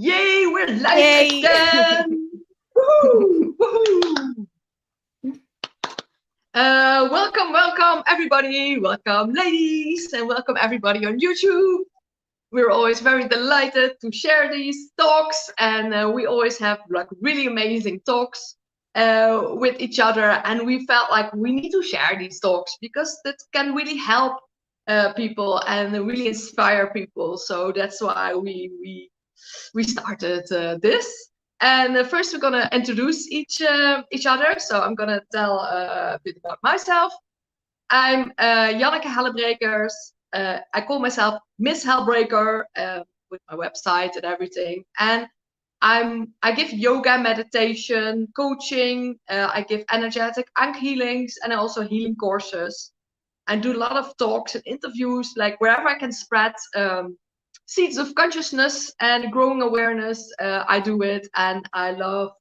Yay, we're live Yay! again! Woohoo! Woohoo! Welcome everybody. Welcome ladies and welcome everybody on YouTube. We're always very delighted to share these talks and we always have like really amazing talks with each other, and we felt like we need to share these talks because that can really help people and really inspire people. So that's why we started this. And first, we're gonna introduce each other. So I'm gonna tell a bit about myself. I'm Janneke Hellebrekers. I call myself Miss Hellbreaker with my website and everything. And I give yoga, meditation, coaching. I give energetic ankh healings and also healing courses. I do a lot of talks and interviews, like wherever I can spread seeds of consciousness and growing awareness. I do it, and I love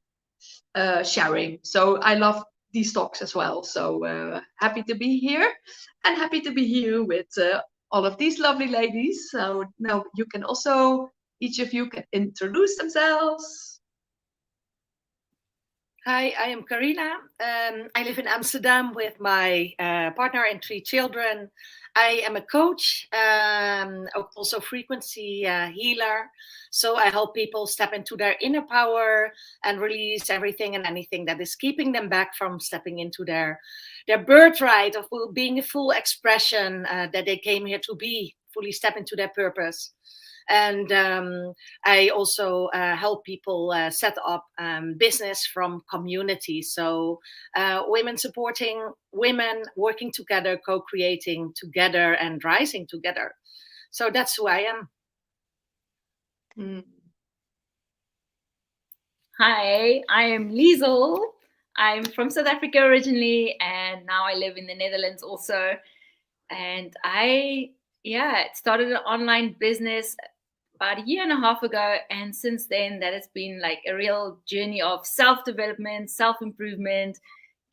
sharing. So I love these talks as well. So happy to be here, and happy to be here with all of these lovely ladies. So now you can also, each of you can introduce themselves. Hi, I am Karina. I live in Amsterdam with my partner and 3 children. I am a coach, also frequency healer. So I help people step into their inner power and release everything and anything that is keeping them back from stepping into their birthright of being a full expression that they came here to be, fully step into their purpose. And I also help people set up business from community. So women supporting women, working together, co-creating together and rising together. So that's who I am. Hi, I am Liezl. I'm from South Africa originally, and now I live in the Netherlands also. And I started an online business about 1.5 years ago, and since then that has been like a real journey of self-development, self-improvement,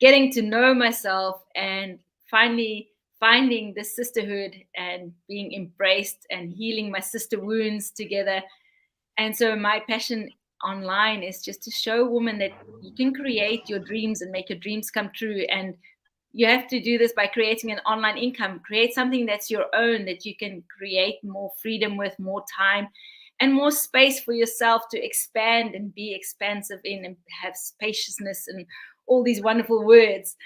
getting to know myself, and finally finding the sisterhood and being embraced and healing my sister wounds together. And so my passion online is just to show women that you can create your dreams and make your dreams come true. And you have to do this by creating an online income, create something that's your own, that you can create more freedom with, more time and more space for yourself to expand and be expansive in, and have spaciousness and all these wonderful words.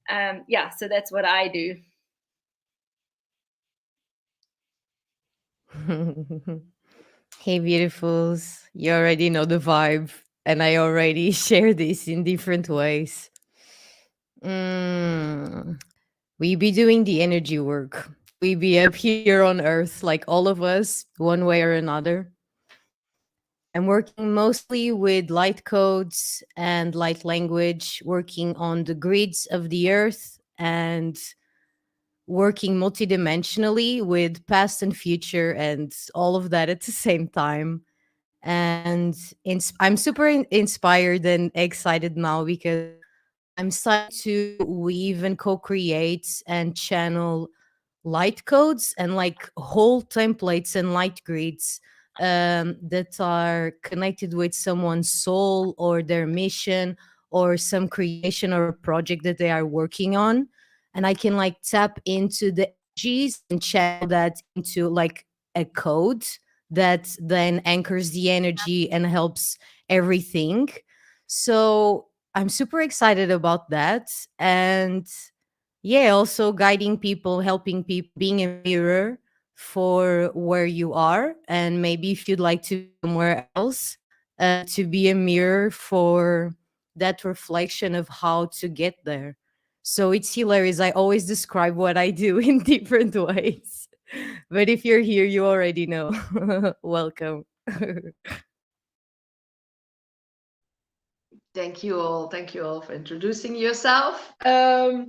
So that's what I do. Hey, beautifuls. You already know the vibe, and I already share this in different ways. We be doing the energy work. We be up here on Earth, like all of us, one way or another. I'm working mostly with light codes and light language, working on the grids of the Earth and working multidimensionally with past and future and all of that at the same time. And I'm super inspired and excited now because I'm starting to weave and co-create and channel light codes and like whole templates and light grids that are connected with someone's soul or their mission or some creation or a project that they are working on. And I can like tap into the energies and channel that into like a code that then anchors the energy and helps everything. So I'm super excited about that. And yeah, also guiding people, helping people, being a mirror for where you are. And maybe if you'd like to be somewhere else, to be a mirror for that reflection of how to get there. So it's hilarious. I always describe what I do in different ways. But if you're here, you already know. Welcome. Thank you all. Thank you all for introducing yourself. So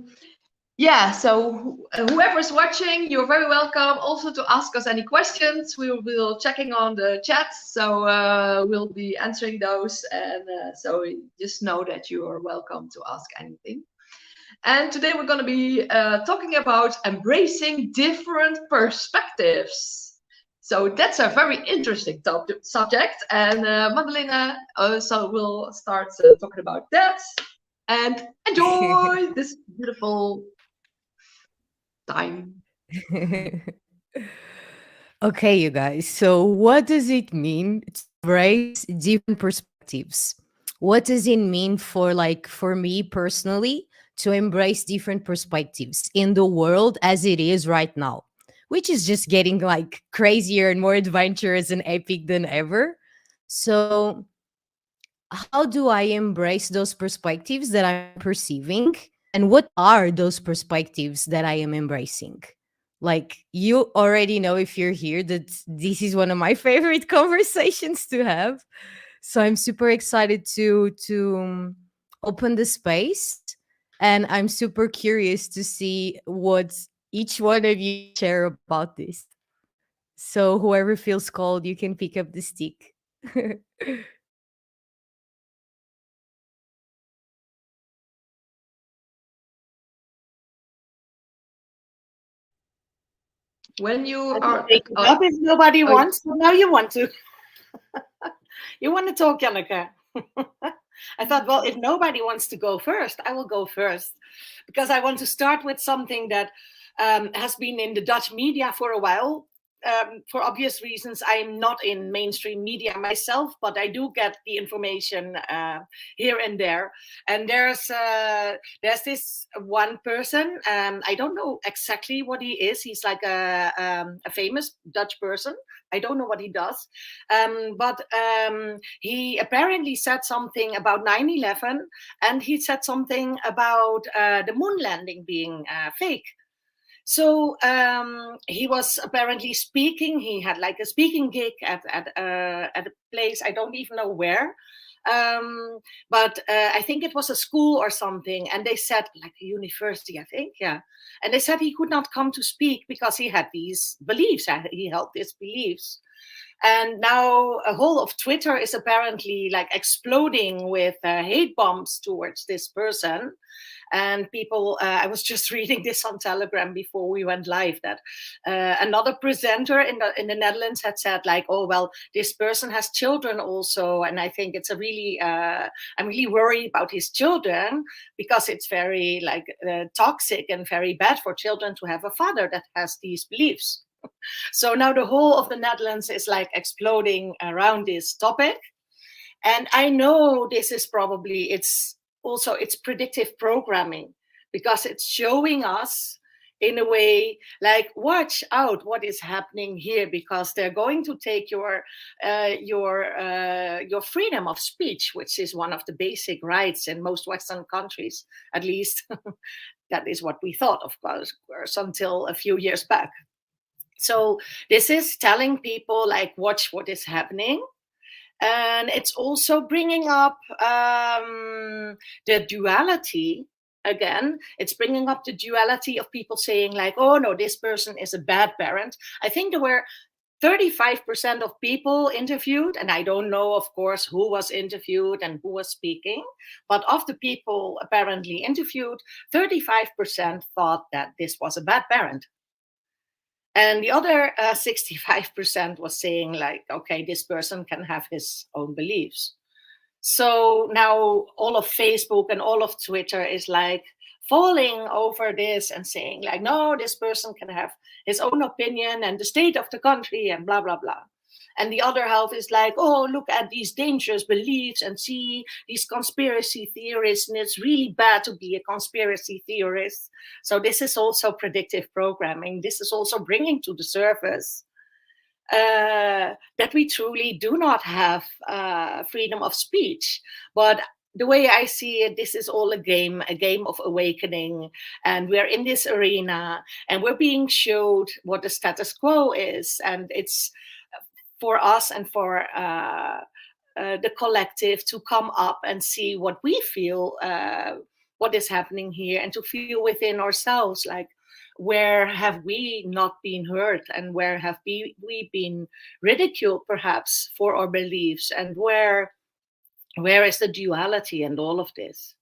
whoever is watching, you're very welcome also to ask us any questions. We will be checking on the chat, so we'll be answering those. And so just know that you are welcome to ask anything. And today we're going to be talking about embracing different perspectives. So that's a very interesting subject, and Madalena so will start talking about that. And enjoy this beautiful time. Okay, you guys. So, what does it mean to embrace different perspectives? What does it mean for me personally to embrace different perspectives in the world as it is right now, which is just getting like crazier and more adventurous and epic than ever. So, how do I embrace those perspectives that I'm perceiving? And what are those perspectives that I am embracing? Like, you already know, if you're here, that this is one of my favorite conversations to have. So I'm super excited to open the space, and I'm super curious to see what each one of you share about this. So whoever feels called, you can pick up the stick. When you I can are, take it up if nobody oh, wants. But now you want to. You want to talk, Janneke. I thought, well, if nobody wants to go first, I will go first because I want to start with something that has been in the Dutch media for a while. For obvious reasons, I'm not in mainstream media myself, but I do get the information here and there. And there's this one person. I don't know exactly what he is. He's like a famous Dutch person. I don't know what he does, but he apparently said something about 9/11, and he said something about the moon landing being fake. So he was apparently speaking. He had like a speaking gig at a place, I don't even know where, but I think it was a school or something. And they said, like a university, I think, yeah. And they said he could not come to speak because he had these beliefs. He held these beliefs. And now a whole of Twitter is apparently like exploding with hate bombs towards this person. And people, I was just reading this on Telegram before we went live, that another presenter in the Netherlands had said, like, oh well, this person has children also, and I think it's a really I'm really worried about his children because it's very like toxic and very bad for children to have a father that has these beliefs. So now the whole of the Netherlands is like exploding around this topic. And I know this is probably, it's predictive programming because it's showing us in a way like, watch out what is happening here, because they're going to take your freedom of speech, which is one of the basic rights in most Western countries, at least. That is what we thought, of course, until a few years back. So this is telling people like, watch what is happening. And it's also bringing up the duality again. It's bringing up the duality of people saying like, oh no, this person is a bad parent. I think there were 35% of people interviewed, and I don't know, of course, who was interviewed and who was speaking, but of the people apparently interviewed, 35% thought that this was a bad parent. And the other 65% was saying like, okay, this person can have his own beliefs. So now all of Facebook and all of Twitter is like falling over this and saying like, no, this person can have his own opinion and the state of the country and blah, blah, blah. And the other half is like, oh, look at these dangerous beliefs and see these conspiracy theorists. And it's really bad to be a conspiracy theorist. So this is also predictive programming. This is also bringing to the surface that we truly do not have freedom of speech. But the way I see it, this is all a game of awakening. And we're in this arena and we're being showed what the status quo is. And it's for us and for the collective to come up and see what we feel, what is happening here, and to feel within ourselves, like, where have we not been heard, and where have we been ridiculed perhaps for our beliefs, and where is the duality and all of this.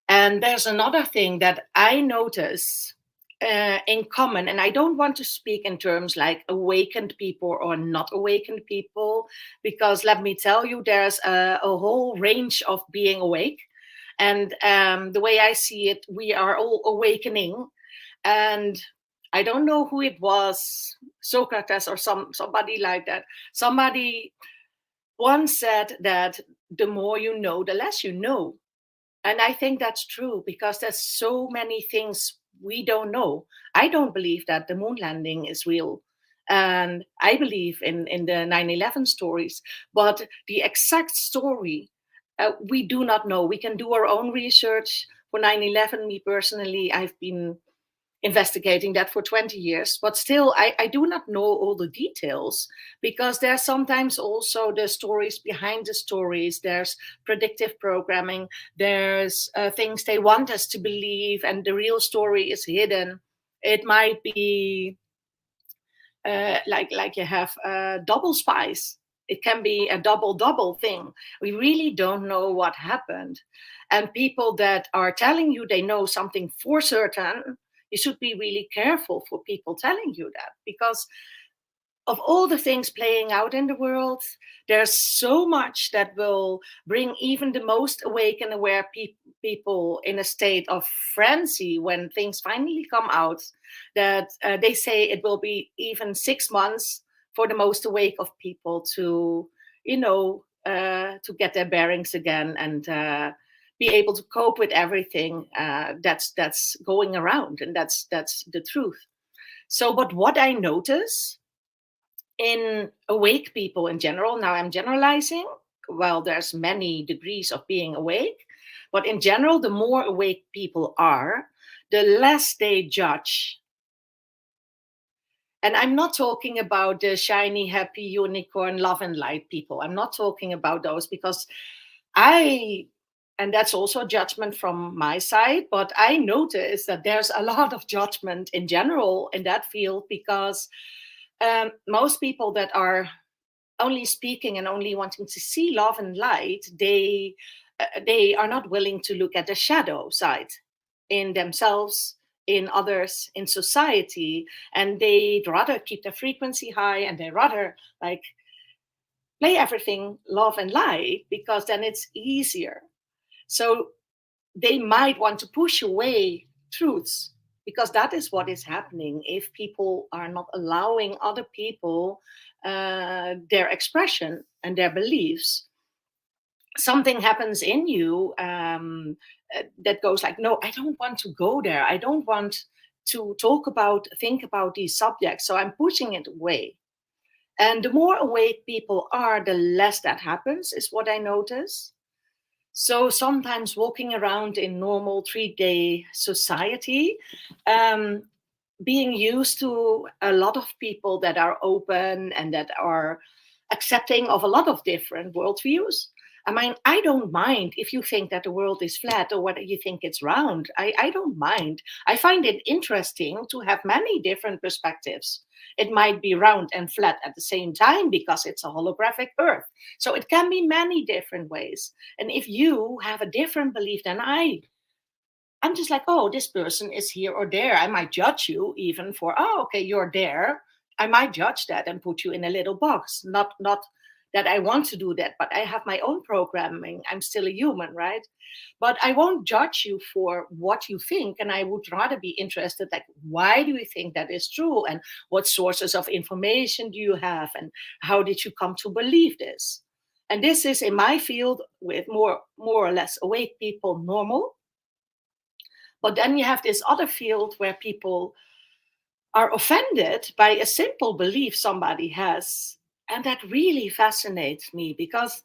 And there's another thing that I notice in common. And I don't want to speak in terms like awakened people or not awakened people, because let me tell you, there's a whole range of being awake. And the way I see it, we are all awakening. And I don't know who it was, Socrates or somebody like that. Somebody once said that the more you know, the less you know. And I think that's true, because there's so many things we don't know. I don't believe that the moon landing is real. And I believe in the 9/11 stories, but the exact story, we do not know. We can do our own research. For 9/11, me personally, I've been investigating that for 20 years, but still I do not know all the details, because there's sometimes also the stories behind the stories. There's predictive programming, there's things they want us to believe, and the real story is hidden. It might be like you have double spies. It can be a double thing. We really don't know what happened. And people that are telling you they know something for certain, you should be really careful for people telling you that, because of all the things playing out in the world, there's so much that will bring even the most awake and aware people in a state of frenzy when things finally come out, that they say it will be even 6 months for the most awake of people to, to get their bearings again, and be able to cope with everything that's going around. And that's the truth. So, but what I notice in awake people in general, now I'm generalizing, well, there's many degrees of being awake, but in general, the more awake people are, the less they judge. And I'm not talking about the shiny, happy, unicorn, love and light people. I'm not talking about those, because and that's also a judgment from my side, but I notice that there's a lot of judgment in general in that field, because most people that are only speaking and only wanting to see love and light, they are not willing to look at the shadow side in themselves, in others, in society, and they'd rather keep the frequency high, and they rather like play everything love and light, because then it's easier. So they might want to push away truths, because that is what is happening if people are not allowing other people their expression and their beliefs. Something happens in you that goes like, no, I don't want to go there. I don't want to think about these subjects. So I'm pushing it away. And the more awake people are, the less that happens, is what I notice. So sometimes walking around in normal 3-day society, being used to a lot of people that are open and that are accepting of a lot of different worldviews. I mean, I don't mind if you think that the world is flat or whether you think it's round. I don't mind. I find it interesting to have many different perspectives. It might be round and flat at the same time because it's a holographic Earth. So it can be many different ways. And if you have a different belief than I'm just like, oh, this person is here or there. I might judge you even for, oh, okay, you're there. I might judge that and put you in a little box. Not that I want to do that, but I have my own programming. I'm still a human, right? But I won't judge you for what you think. And I would rather be interested, like, why do you think that is true? And what sources of information do you have? And how did you come to believe this? And this is in my field with more or less awake people, normal. But then you have this other field where people are offended by a simple belief somebody has. And that really fascinates me, because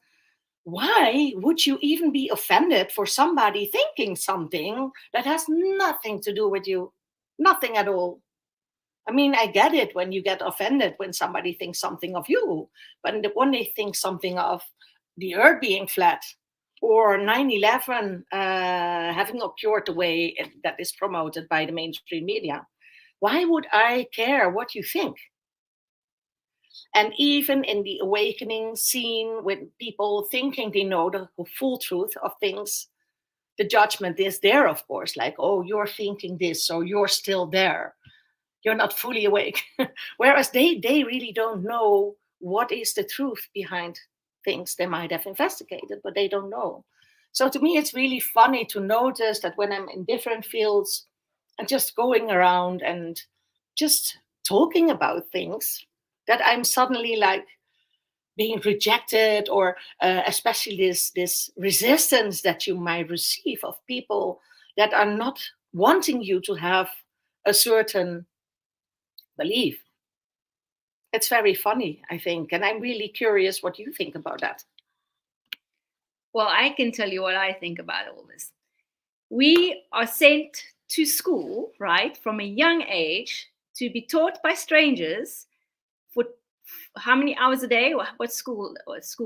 why would you even be offended for somebody thinking something that has nothing to do with you? Nothing at all. I mean, I get it when you get offended when somebody thinks something of you, but when they think something of the earth being flat, or 9/11 having occurred the way that is promoted by the mainstream media, why would I care what you think? And even in the awakening scene, with people thinking they know the full truth of things, the judgment is there, of course, like, oh, you're thinking this, so you're still there. You're not fully awake. Whereas they really don't know what is the truth behind things they might have investigated, but they don't know. So to me, it's really funny to notice that when I'm in different fields and just going around and just talking about things, that I'm suddenly like being rejected, or especially this resistance that you might receive of people that are not wanting you to have a certain belief. It's very funny, I think, and I'm really curious what you think about that. Well, I can tell you what I think about all this. We are sent to school, right, from a young age to be taught by strangers for how many hours a day? What school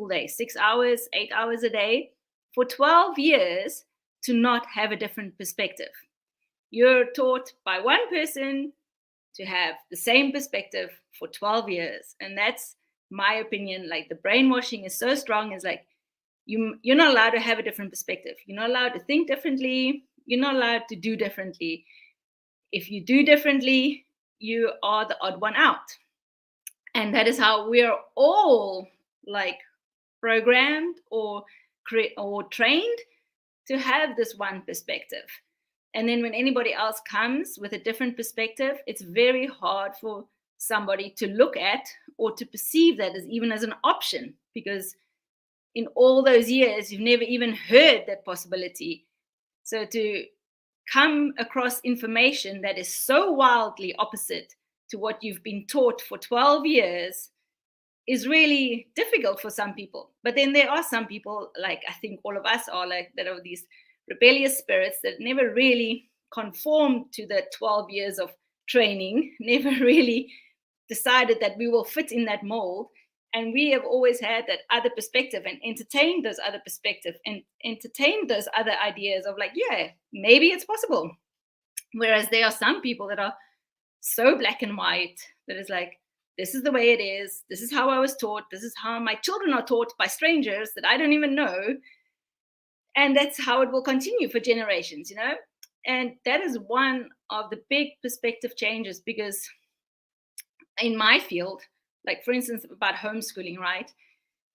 day? 6 hours, 8 hours a day for 12 years to not have a different perspective. You're taught by one person to have the same perspective for 12 years. And that's my opinion. Like, the brainwashing is so strong. It's like, you're not allowed to have a different perspective. You're not allowed to think differently. You're not allowed to do differently. If you do differently, you are the odd one out. And that is how we're all like programmed or trained to have this one perspective. And then when anybody else comes with a different perspective, it's very hard for somebody to look at or to perceive that as even as an option, because in all those years, you've never even heard that possibility. So to come across information that is so wildly opposite to what you've been taught for 12 years is really difficult for some people. But then there are some people, like I think all of us are, like, that are these rebellious spirits that never really conformed to the 12 years of training, never really decided that we will fit in that mold. And we have always had that other perspective and entertained those other perspectives and entertained those other ideas of like, yeah, maybe it's possible. Whereas there are some people that are so black and white that is like, this is the way it is. This is how I was taught. This is how my children are taught by strangers that I don't even know. And that's how it will continue for generations, you know? And that is one of the big perspective changes, because in my field, like for instance, about homeschooling, right?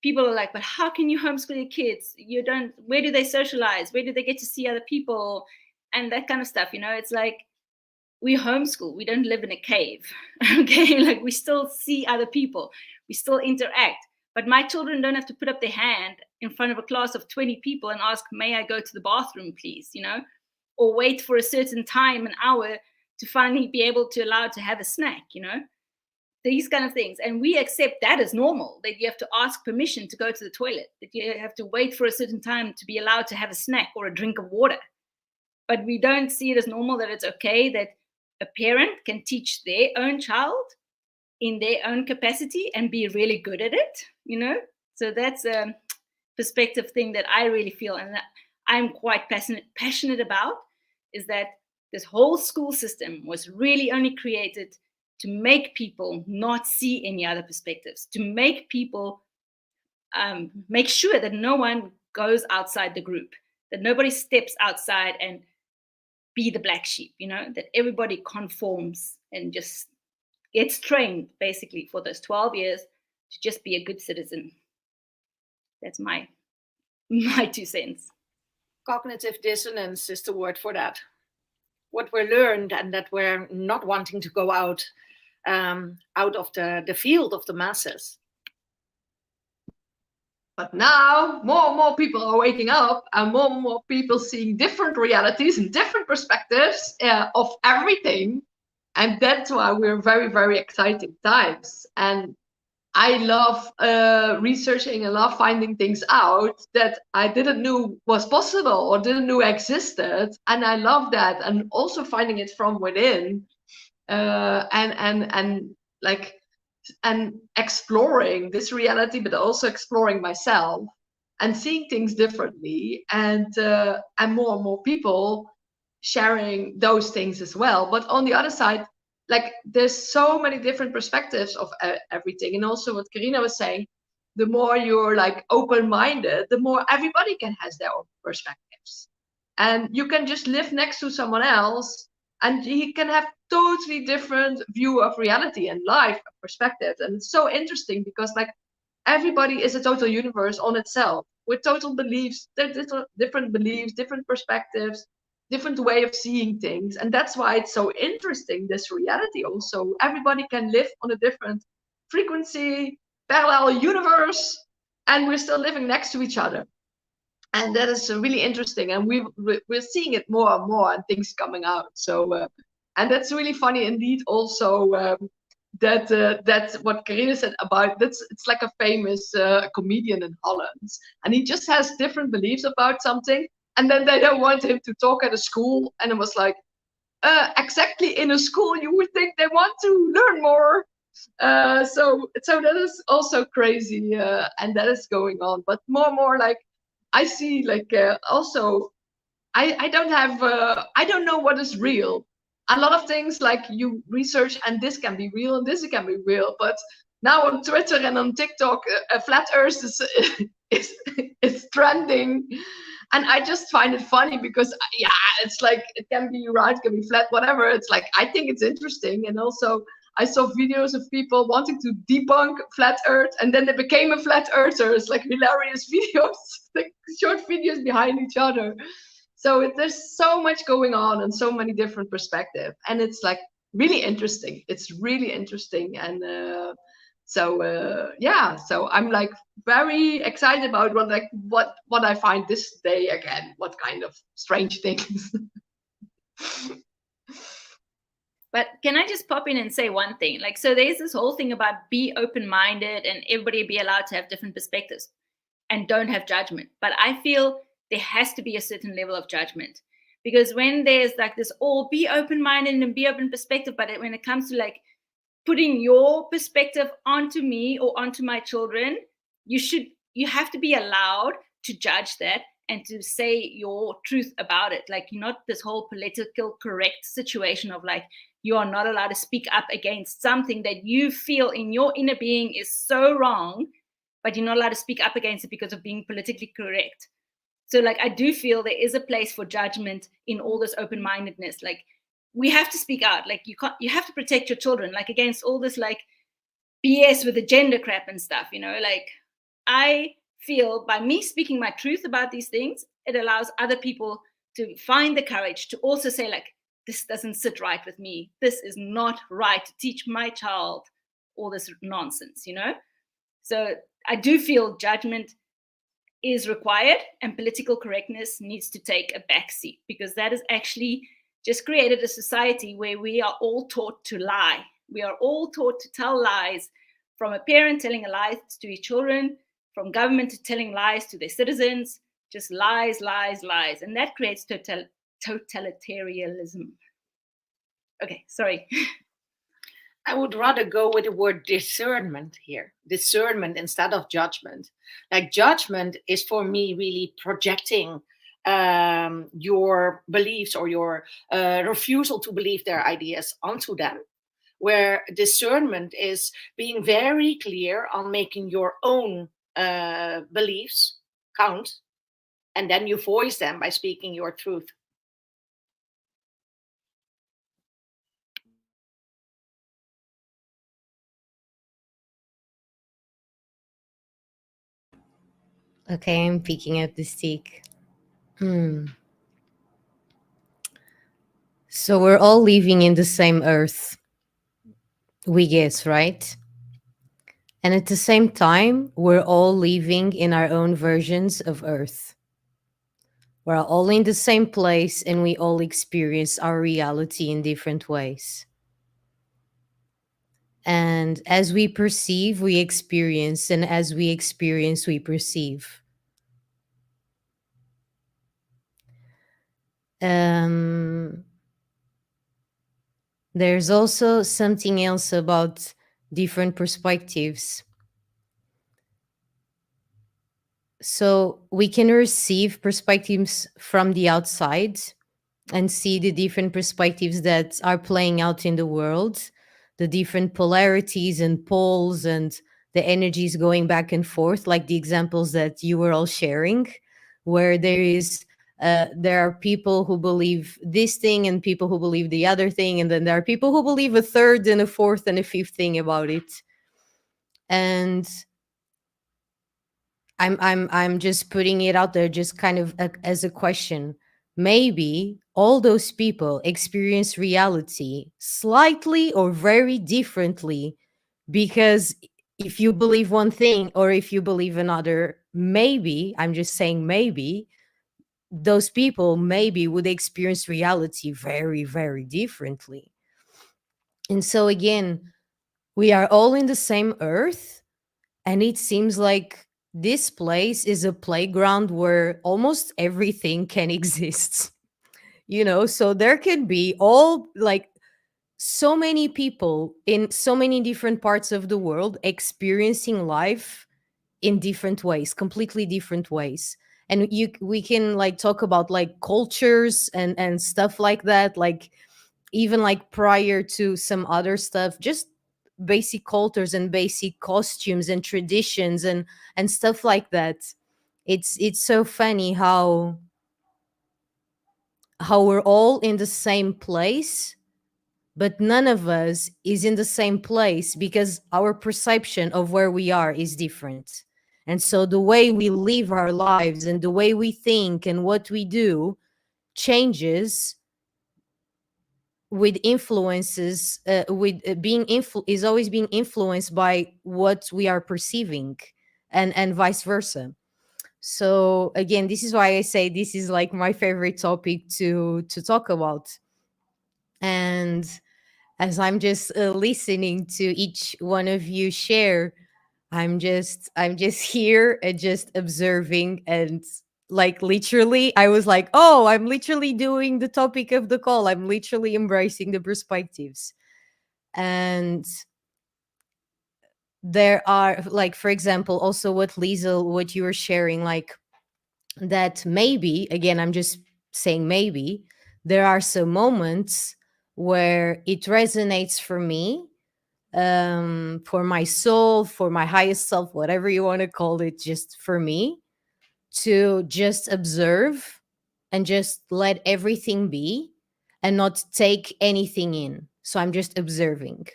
People are like, but how can you homeschool your kids? You don't, where do they socialize? Where do they get to see other people? And that kind of stuff, you know? It's like, we homeschool, we don't live in a cave, okay? Like, we still see other people, we still interact. But my children don't have to put up their hand in front of a class of 20 people and ask, may I go to the bathroom, please, you know? Or wait for a certain time, an hour, to finally be able to allow to have a snack, you know? These kind of things. And we accept that as normal, that you have to ask permission to go to the toilet, that you have to wait for a certain time to be allowed to have a snack or a drink of water. But we don't see it as normal that it's okay that a parent can teach their own child in their own capacity and be really good at it, you know? So that's a perspective thing that I really feel, and that I'm quite passionate about, is that this whole school system was really only created to make people not see any other perspectives, to make people make sure that no one goes outside the group, that nobody steps outside and be the black sheep, you know, that everybody conforms and just gets trained basically for those 12 years to just be a good citizen. That's my 2 cents. Cognitive dissonance is the word for that. What we're learned, and that we're not wanting to go out of the field of the masses. But now more and more people are waking up, and more people seeing different realities and different perspectives of everything. And that's why we're very, very exciting times. And I love researching and love finding things out that I didn't know was possible or didn't know existed. And I love that. And also finding it from within and exploring this reality, but also exploring myself and seeing things differently. And more and more people sharing those things as well. But on the other side, like, there's so many different perspectives of everything. And also what Karina was saying, the more you're like open-minded, the more everybody can has their own perspectives. and you can just live next to someone else, and he can have totally different view of reality and life perspectives. And it's so interesting because like everybody is a total universe on itself with total beliefs, different beliefs, different perspectives, different way of seeing things. And that's why it's so interesting, this reality also. Everybody can live on a different frequency, parallel universe, and we're still living next to each other. And that is really interesting. And we're seeing it more and more, and things coming out. So, and that's really funny indeed also. That's what Karina said about it's like a famous comedian in Holland, and he just has different beliefs about something, and then they don't want him to talk at a school, and it was like, exactly, in a school you would think they want to learn more. So that is also crazy, and that is going on. But more and more, like I see, like also I don't have I don't know what is real. A lot of things like you research, and this can be real and this can be real. But now on Twitter and on TikTok, flat Earth is is trending, and I just find it funny because yeah, it's like it can be right, it can be flat, whatever. It's like I think it's interesting, and also I saw videos of people wanting to debunk flat Earth, and then they became a flat earther. It's like hilarious videos, like short videos behind each other. So there's so much going on and so many different perspectives, and it's like really interesting. It's really interesting, and yeah. So I'm like very excited about what I find this day again. What kind of strange things. But can I just pop in and say one thing? Like, so there's this whole thing about be open-minded and everybody be allowed to have different perspectives and don't have judgment. But I feel there has to be a certain level of judgment, because when there's like this all be open-minded and be open perspective, but when it comes to like putting your perspective onto me or onto my children, you have to be allowed to judge that and to say your truth about it. Like, not this whole political correct situation of like, you are not allowed to speak up against something that you feel in your inner being is so wrong, but you're not allowed to speak up against it because of being politically correct. So like, I do feel there is a place for judgment in all this open-mindedness. Like, we have to speak out. Like, you have to protect your children, like against all this like BS with the gender crap and stuff, you know. Like, I feel by me speaking my truth about these things, it allows other people to find the courage to also say like, this doesn't sit right with me. This is not right to teach my child all this nonsense, you know. So I do feel judgment is required, and political correctness needs to take a backseat, because that has actually just created a society where we are all taught to lie. We are all taught to tell lies, from a parent telling a lie to his children, from government to telling lies to their citizens, just lies, lies, lies. And that creates totalitarianism. Okay, sorry. I would rather go with the word discernment here. Discernment instead of judgment. Like, judgment is for me really projecting your beliefs or your refusal to believe their ideas onto them. Where discernment is being very clear on making your own beliefs count, and then you voice them by speaking your truth. Okay, I'm picking up the stick. So we're all living in the same earth, we guess, right? And at the same time, we're all living in our own versions of earth. We're all in the same place, and we all experience our reality in different ways. And as we perceive, we experience, and as we experience, we perceive. There's also something else about different perspectives. So we can receive perspectives from the outside and see the different perspectives that are playing out in the world, the different polarities and poles and the energies going back and forth, like the examples that you were all sharing, where there is There are people who believe this thing and people who believe the other thing, and then there are people who believe a third and a fourth and a fifth thing about it. And I'm just putting it out there, just kind of as a question. Maybe all those people experience reality slightly or very differently, because if you believe one thing or if you believe another, maybe, I'm just saying maybe, those people maybe would experience reality very, very differently. And so again, we are all in the same earth, and it seems like this place is a playground where almost everything can exist. So there can be all, like, so many people in so many different parts of the world experiencing life in different ways, completely different ways. And we can like talk about like cultures and stuff like that, like even like prior to some other stuff, just basic cultures and basic costumes and traditions and stuff like that. It's so funny how we're all in the same place, but none of us is in the same place because our perception of where we are is different. And so the way we live our lives and the way we think and what we do changes with influences, with is always being influenced by what we are perceiving, and vice versa. So again, this is why I say this is like my favorite topic to talk about. And as I'm just listening to each one of you share, I'm just here and just observing, and like literally I was like, oh, I'm literally doing the topic of the call. I'm literally embracing the perspectives. And there are, like, for example, also what Liezl, what you were sharing, like that maybe, again, I'm just saying maybe, there are some moments where it resonates for me, for my soul, for my highest self, whatever you want to call it, just for me to just observe and just let everything be and not take anything in. So I'm just observing.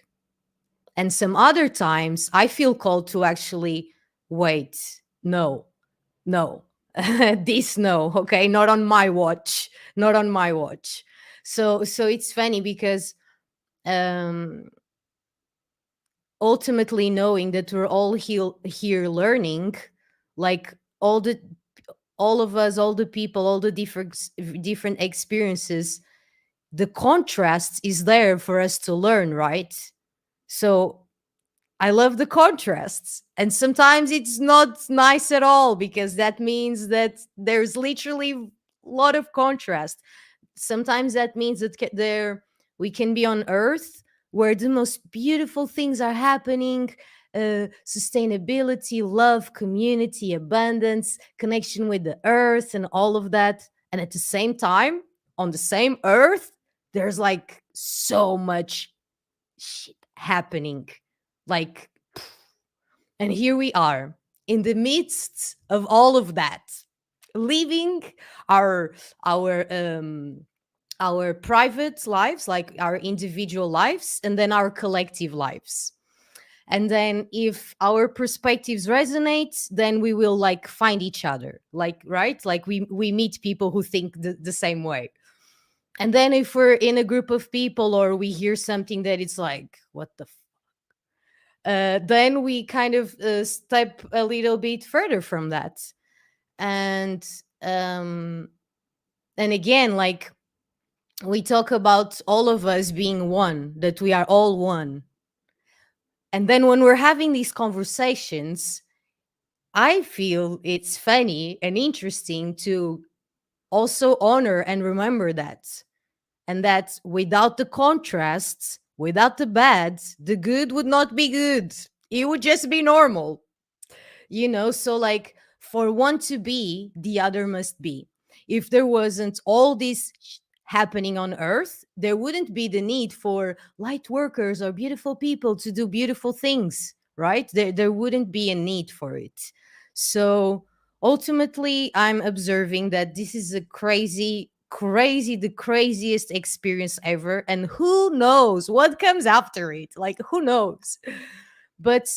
And some other times I feel called to actually wait, no, no, this no, okay, not on my watch, not on my watch. So it's funny because um ultimately knowing that we're all here learning, like all of us, all the people, all the different experiences, the contrast is there for us to learn, right? So I love the contrasts, and sometimes it's not nice at all because that means that there's literally a lot of contrast. Sometimes that means that there we can be on earth where the most beautiful things are happening, sustainability, love, community, abundance, connection with the earth, and all of that. And at the same time, on the same earth, there's like so much shit happening, like, and here we are in the midst of all of that, living our our um our private lives, like our individual lives, and then our collective lives. And then if our perspectives resonate, then we will like find each other, like, right, like we meet people who think the same way. And then if we're in a group of people or we hear something that it's like, what the then we kind of step a little bit further from that. And um and again, like, we talk about all of us being one, that we are all one. And then when we're having these conversations, I feel it's funny and interesting to also honor and remember that. And that without the contrasts, without the bad, the good would not be good. It would just be normal. So like, for one to be, the other must be. If there wasn't all this happening on earth, there wouldn't be the need for light workers or beautiful people to do beautiful things, right? There wouldn't be a need for it. So ultimately I'm observing that this is a crazy, the craziest experience ever, and who knows what comes after it, like who knows. But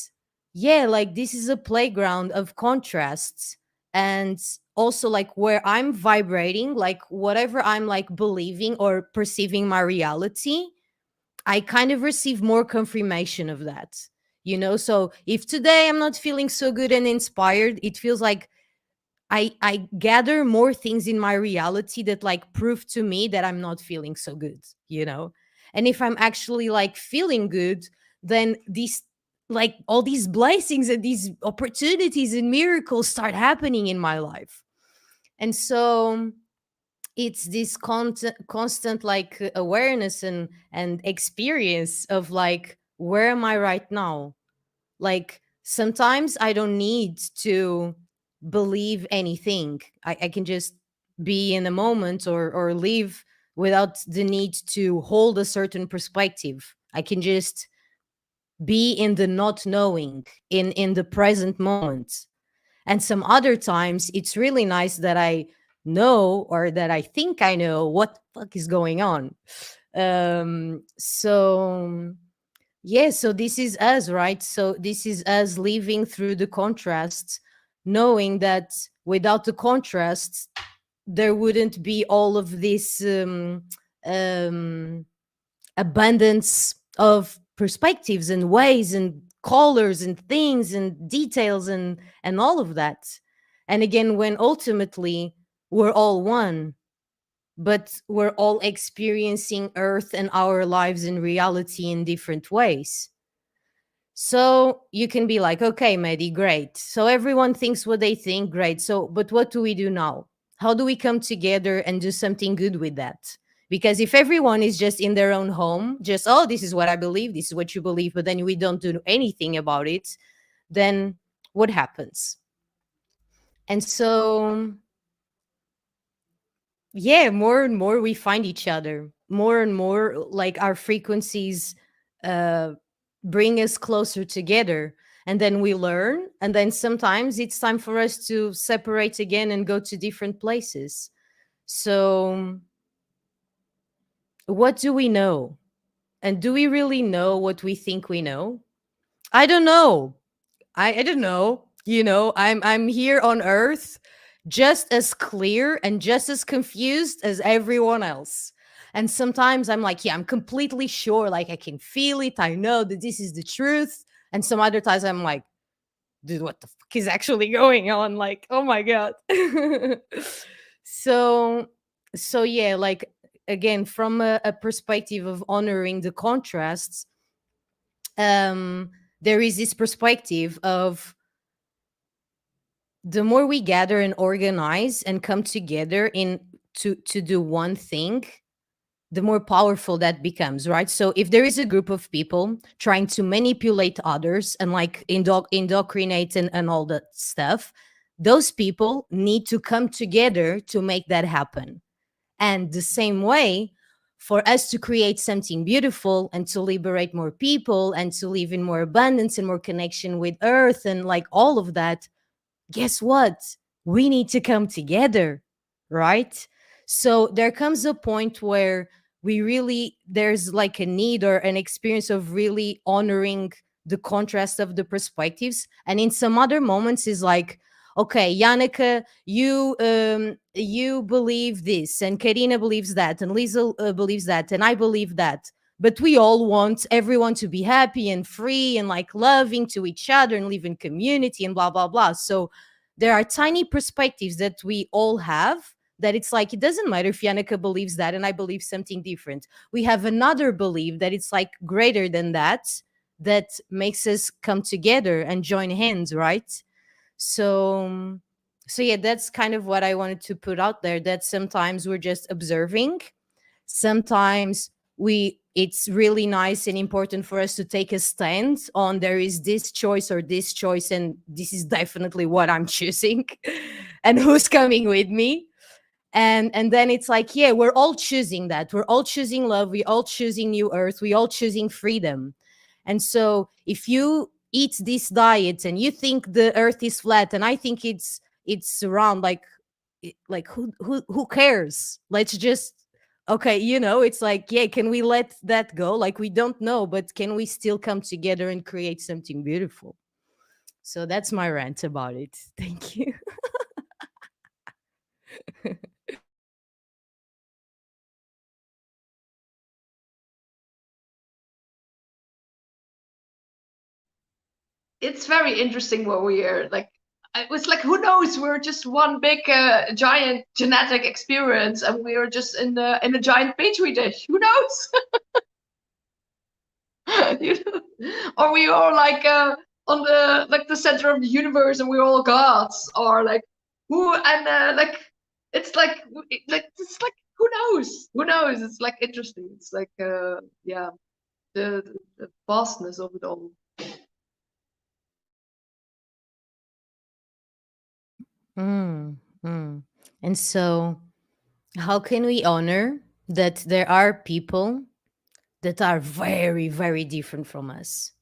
yeah, like this is a playground of contrasts, and also like where I'm vibrating, like whatever I'm like believing or perceiving my reality, I kind of receive more confirmation of that. So if today I'm not feeling so good and inspired, it feels like I gather more things in my reality that like prove to me that I'm not feeling so good. And if I'm actually like feeling good, then these, like all these blessings and these opportunities and miracles start happening in my life. And so it's this constant like awareness and experience of like, where am I right now? Like sometimes I don't need to believe anything. I can just be in the moment or live without the need to hold a certain perspective. I can just be in the not knowing, in the present moment. And some other times it's really nice that I know, or that I think I know what the fuck is going on. So yeah, so this is us, right? So this is us living through the contrasts, knowing that without the contrasts, there wouldn't be all of this um, abundance of perspectives and ways and colors and things and details and all of that. And again, when ultimately we're all one, but we're all experiencing Earth and our lives in reality in different ways. So you can be like, okay, Mehdi, great. So everyone thinks what they think, great. So, but what do we do now? How do we come together and do something good with that? Because if everyone is just in their own home, just, oh, this is what I believe, this is what you believe, but then we don't do anything about it, then what happens? And so, yeah, more and more we find each other, more and more like our frequencies uh bring us closer together, and then we learn, and then sometimes it's time for us to separate again and go to different places. So what do we know, and do we really know what we think we know? I don't know. I don't know. I'm here on Earth, just as clear and just as confused as everyone else. And sometimes I'm like, yeah, I'm completely sure, like I can feel it. I know that this is the truth. And some other times I'm like, dude, what the fuck is actually going on? Like, oh my God. so so yeah, like again, from a perspective of honoring the contrasts, um there is this perspective of, the more we gather and organize and come together in to do one thing, the more powerful that becomes, right? So if there is a group of people trying to manipulate others and like indoctrinate and all that stuff, those people need to come together to make that happen. And the same way, for us to create something beautiful and to liberate more people and to live in more abundance and more connection with earth and like all of that, guess what? We need to come together, right? So there comes a point where there's like a need or an experience of really honoring the contrast of the perspectives. And in some other moments is like, okay, Janneke, you believe this, and Karina believes that, and Liezl believes that, and I believe that. But we all want everyone to be happy and free and like loving to each other and live in community and blah blah blah. So there are tiny perspectives that we all have, that it's like, it doesn't matter if Janneke believes that and I believe something different. We have another belief that it's like greater than that, that makes us come together and join hands, right? So so yeah, that's kind of what I wanted to put out there, that sometimes we're just observing. Sometimes it's really nice and important for us to take a stand on, there is this choice or this choice, and this is definitely what I'm choosing and who's coming with me. And then it's like, yeah, we're all choosing that, we're all choosing love, we all choosing new earth, we all choosing freedom. And so if you eat this diet and you think the earth is flat and I think it's around like like who cares? Let's just, okay, you know, it's like, yeah, can we let that go? Like, we don't know, but can we still come together and create something beautiful? So that's my rant about it. Thank you. It's very interesting what we are like. It was like, who knows? We're just one big, giant genetic experience, and we are just in a giant petri dish. Who knows? You know? Or we are like on the like the center of the universe, and we're all gods, or like who and like it's like it's like who knows? Who knows? It's like interesting. It's like yeah, the vastness of it all. Mm, mm. And so, how can we honor that there are people that are very, very different from us?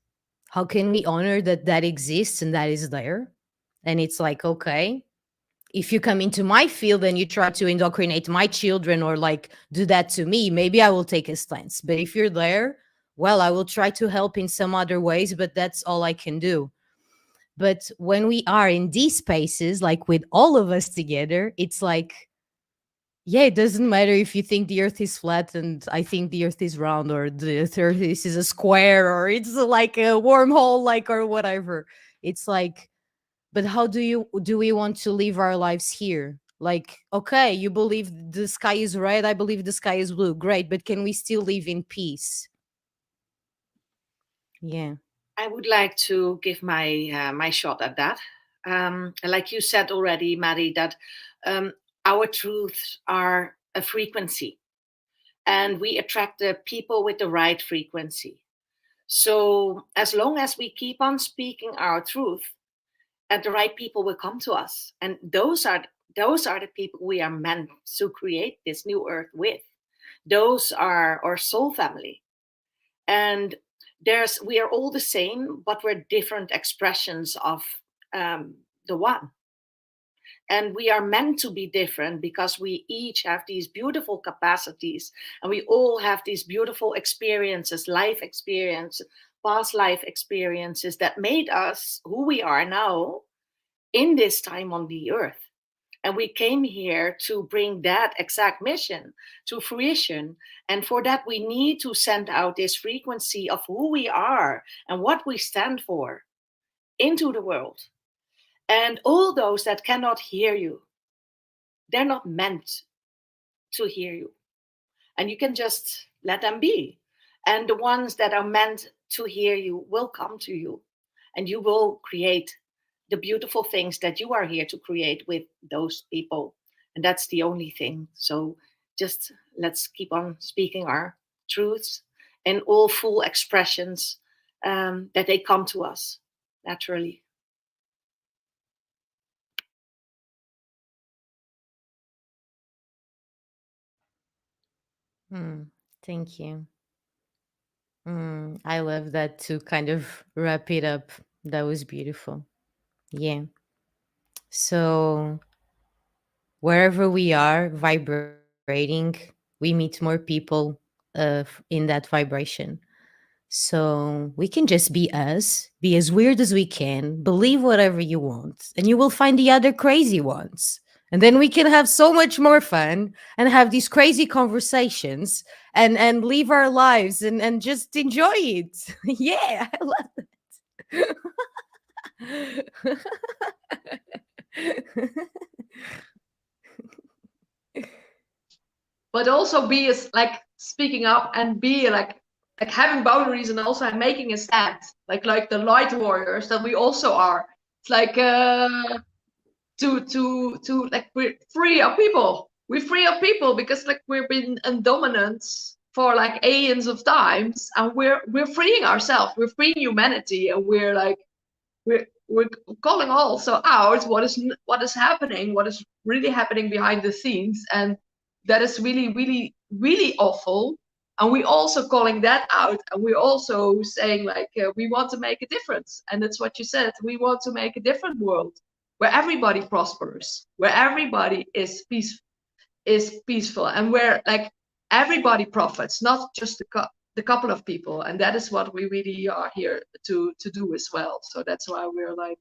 How can we honor that that exists and that is there? And it's like, okay, if you come into my field and you try to indoctrinate my children or like do that to me, maybe I will take a stance. But if you're there, well, I will try to help in some other ways, but that's all I can do. But when we are in these spaces, like with all of us together, it's like, yeah, it doesn't matter if you think the earth is flat and I think the earth is round, or the earth is a square, or it's like a wormhole, like, or whatever. It's like, but how do we want to live our lives here? Like, okay, you believe the sky is red, I believe the sky is blue. Great, but can we still live in peace? Yeah. I would like to give my shot at that. Like you said already, Maddie, that our truths are a frequency, and we attract the people with the right frequency. So as long as we keep on speaking our truth, and the right people will come to us, and those are the people we are meant to create this new earth with. Those are our soul family, and we are all the same, but we're different expressions of the one. And we are meant to be different because we each have these beautiful capacities, and we all have these beautiful experiences, life experiences, past life experiences that made us who we are now in this time on the earth. And we came here to bring that exact mission to fruition. And for that, we need to send out this frequency of who we are and what we stand for into the world. And all those that cannot hear you, they're not meant to hear you. And you can just let them be. And the ones that are meant to hear you will come to you. And you will create the beautiful things that you are here to create with those people. And that's the only thing. So just let's keep on speaking our truths in all full expressions, that they come to us naturally. Thank you. I love that, to kind of wrap it up. That was beautiful. Yeah. So wherever we are vibrating, we meet more people in that vibration. So we can just be us, be as weird as we can, believe whatever you want, and you will find the other crazy ones. And then we can have so much more fun and have these crazy conversations and live our lives and just enjoy it. Yeah, I love it. But also be as like speaking up and be like having boundaries, and also making a stand, like the light warriors that we also are. It's like to like we free our people. We free our people because like we've been in dominance for like aeons of times, and we're freeing ourselves. We're freeing humanity, and we're like we're calling also out what is happening, what is really happening behind the scenes, and that is really, really, really awful. And we're also calling that out, and we're also saying like we want to make a difference, and that's what you said. We want to make a different world where everybody prospers, where everybody is peaceful, and where like everybody profits, not just the couple of people. And that is what we really are here to do as well. So that's why we're like,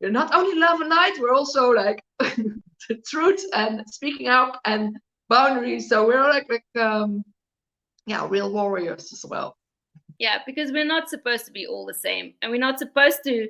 we're not only love and light, we're also like the truth and speaking up and boundaries. So we're like yeah, real warriors as well. Yeah, because we're not supposed to be all the same, and we're not supposed to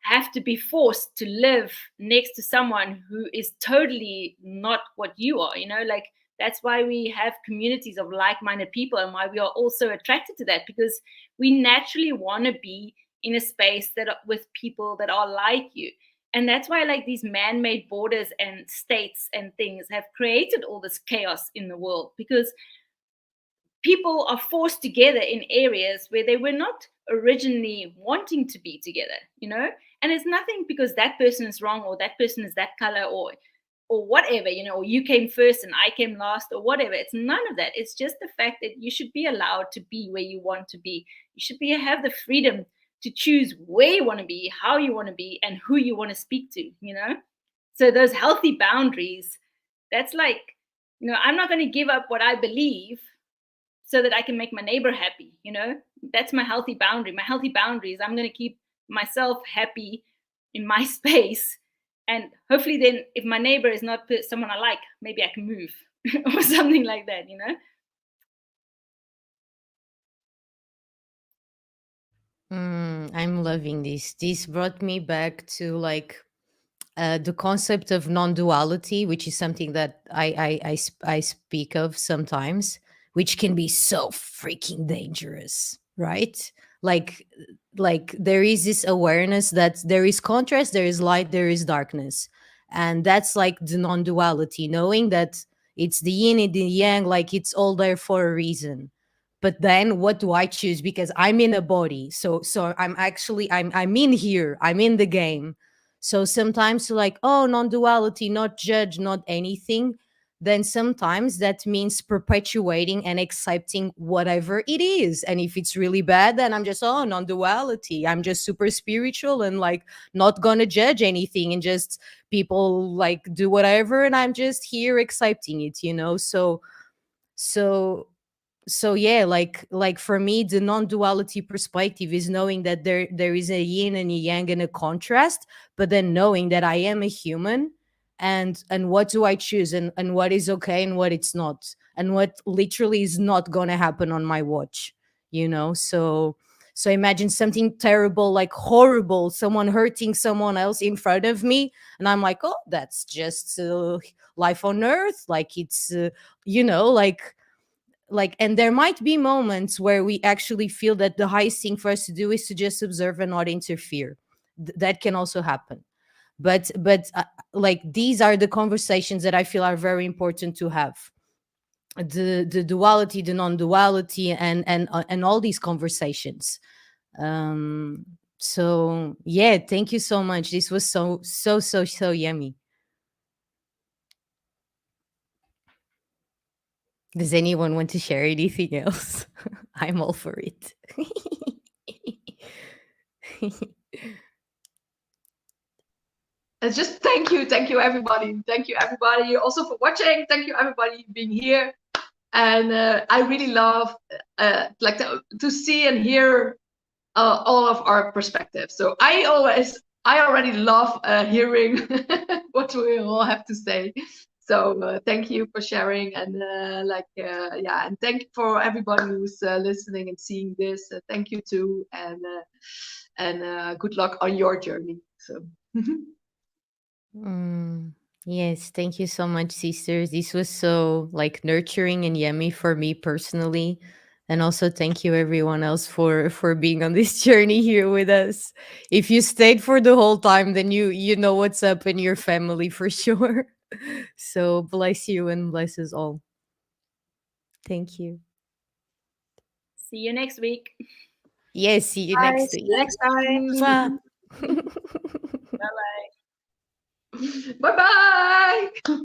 have to be forced to live next to someone who is totally not what you are, you know. Like, that's why we have communities of like-minded people, and why we are also attracted to that, because we naturally want to be in a space that with people that are like you. And that's why, like, these man-made borders and states and things have created all this chaos in the world, because people are forced together in areas where they were not originally wanting to be together, you know. And it's nothing because that person is wrong, or that person is that color, or whatever, you know, or you came first and I came last, or whatever. It's none of that. It's just the fact that you should be allowed to be where you want to be. You should have the freedom to choose where you want to be, how you want to be, and who you want to speak to, you know. So those healthy boundaries, that's like, you know, I'm not going to give up what I believe so that I can make my neighbor happy, you know. That's my healthy boundary. My healthy boundary is I'm going to keep myself happy in my space, and hopefully then if my neighbor is not someone I like, maybe I can move or something like that, you know. I'm loving this. This brought me back to like the concept of non-duality, which is something that I speak of sometimes, which can be so freaking dangerous, right? Like like there is this awareness that there is contrast, there is light, there is darkness, and that's like the non-duality, knowing that it's the yin and the yang, like it's all there for a reason. But then what do I choose? Because I'm in a body, so I'm actually I'm in here, I'm in the game. So sometimes like, oh, non-duality, not judge, not anything, then sometimes that means perpetuating and accepting whatever it is. And if it's really bad, then I'm just, oh, non-duality, I'm just super spiritual and like not gonna judge anything, and just people like do whatever, and I'm just here accepting it, you know. So so yeah, like for me the non-duality perspective is knowing that there is a yin and a yang and a contrast, but then knowing that I am a human, and what do I choose, and what is okay and what it's not, and what literally is not gonna happen on my watch, you know. So imagine something terrible, like horrible, someone hurting someone else in front of me, and I'm like, oh, that's just life on earth, like it's you know, like, and there might be moments where we actually feel that the highest thing for us to do is to just observe and not interfere. That can also happen, but like these are the conversations that I feel are very important to have, the duality, the non-duality, and all these conversations. So yeah, thank you so much. This was so yummy. Does anyone want to share anything else? I'm all for it. It's just thank you everybody also for watching. Thank you everybody being here. And I really love like to see and hear all of our perspectives. So I already love hearing what we all have to say. So thank you for sharing, and yeah, and thank you for everybody who's listening and seeing this. Thank you too, and good luck on your journey. So. Yes, thank you so much, sisters. This was so like nurturing and yummy for me personally. And also thank you everyone else for being on this journey here with us. If you stayed for the whole time, then you know what's up in your family for sure. So bless you and bless us all. Thank you. See you next week. Yes, see you Bye. next See week. you next time. Mwah. Bye bye. Bye bye.